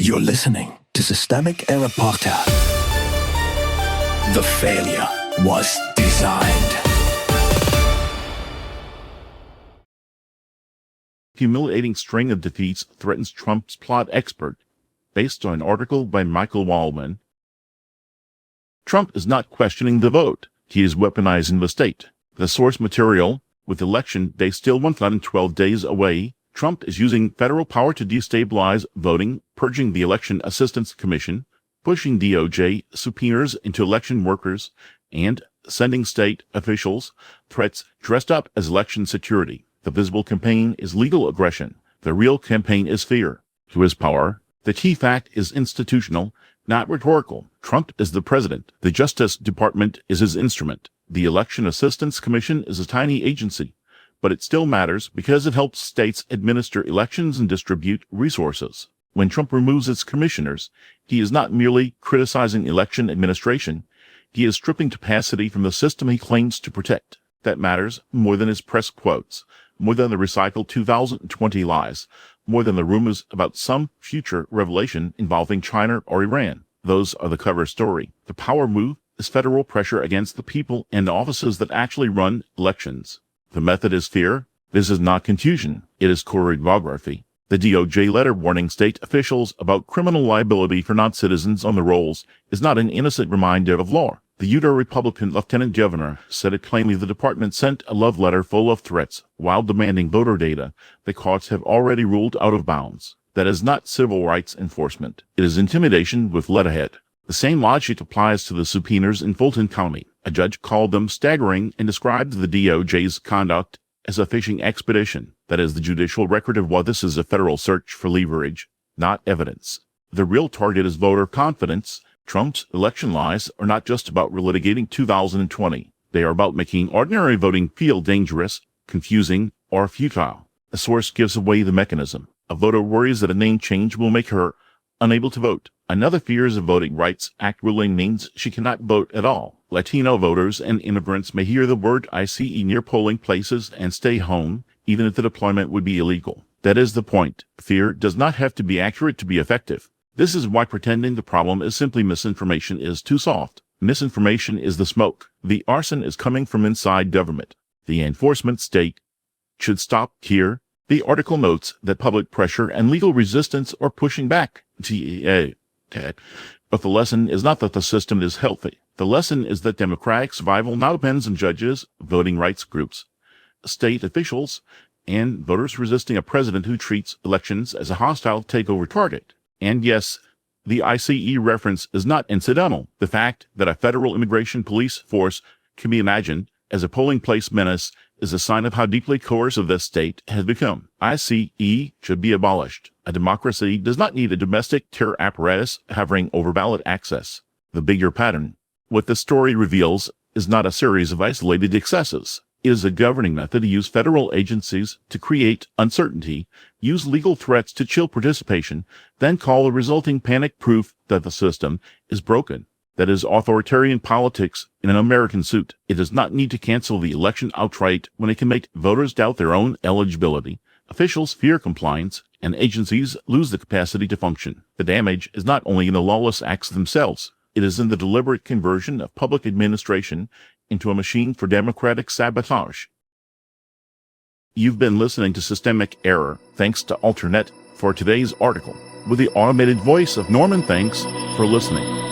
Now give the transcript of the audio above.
You're listening to Systemic Error Podcast. The failure was designed. Humiliating string of defeats threatens Trump's plot expert, based on an article by Michael Waldman. Trump is not questioning the vote. He is weaponizing the state. The source material, with election day still 112 days away, Trump is using federal power to destabilize voting, purging the Election Assistance Commission, pushing DOJ subpoenas into election workers, and sending state officials threats dressed up as election security. The visible campaign is legal aggression. The real campaign is fear. To his power, the key fact is institutional, not rhetorical. Trump is the president. The Justice Department is his instrument. The Election Assistance Commission is a tiny agency, but it still matters because it helps states administer elections and distribute resources. When Trump removes its commissioners, he is not merely criticizing election administration. He is stripping capacity from the system he claims to protect. That matters more than his press quotes, more than the recycled 2020 lies, more than the rumors about some future revelation involving China or Iran. Those are the cover story. The power move is federal pressure against the people and the offices that actually run elections. The method is fear. This is not confusion. It is choreography. The DOJ letter warning state officials about criminal liability for non-citizens on the rolls is not an innocent reminder of law. The Utah Republican lieutenant governor said it plainly. The department sent a love letter full of threats while demanding voter data the courts have already ruled out of bounds. That is not civil rights enforcement. It is intimidation with letterhead. The same logic applies to the subpoenas in Fulton County. A judge called them staggering and described the DOJ's conduct as a fishing expedition. That is the judicial record of what this is a federal search for leverage, not evidence. The real target is voter confidence. Trump's election lies are not just about relitigating 2020. They are about making ordinary voting feel dangerous, confusing, or futile. A source gives away the mechanism. A voter worries that a name change will make her unable to vote. Another fears a Voting Rights Act ruling means she cannot vote at all. Latino voters and immigrants may hear the word ICE near polling places and stay home, even if the deployment would be illegal. That is the point. Fear does not have to be accurate to be effective. This is why pretending the problem is simply misinformation is too soft. Misinformation is the smoke. The arson is coming from inside government. The enforcement state should stop here. The article notes that public pressure and legal resistance are pushing back. But the lesson is not that the system is healthy. The lesson is that democratic survival now depends on judges, voting rights groups, state officials, and voters resisting a president who treats elections as a hostile takeover target. And yes, the ICE reference is not incidental. The fact that a federal immigration police force can be imagined as a polling place menace is a sign of how deeply coercive this state has become. ICE should be abolished. A democracy does not need a domestic terror apparatus hovering over ballot access. The bigger pattern, what the story reveals, is not a series of isolated excesses. It is a governing method to use federal agencies to create uncertainty, use legal threats to chill participation, then call the resulting panic proof that the system is broken. That is authoritarian politics in an American suit. It does not need to cancel the election outright when it can make voters doubt their own eligibility. Officials fear compliance, and agencies lose the capacity to function. The damage is not only in the lawless acts themselves. It is in the deliberate conversion of public administration into a machine for democratic sabotage. You've been listening to Systemic Error, thanks to Alternet for today's article, with the automated voice of Norman. Thanks for listening.